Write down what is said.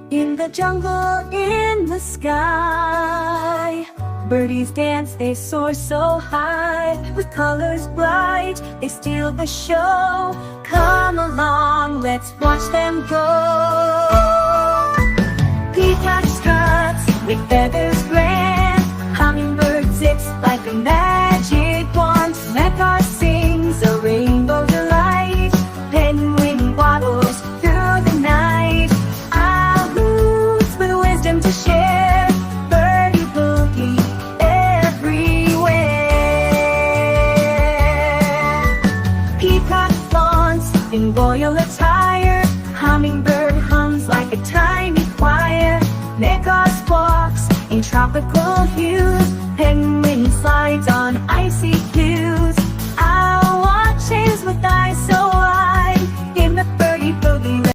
In the jungle, in the sky, birdies dance, they soar so high. With colors bright, they steal the show. Come along, let's watch them go. Peacock struts with feathers grand. Hummingbird zips like a magic wand. Mecha sings a rainbow delight. Penguin waddles through the night. Owls with wisdom to share. Birdie boogie everywhere. Peacock flaunts in royal attire. Hummingbird hums like a tiny choir. Mecha walks in tropical hues.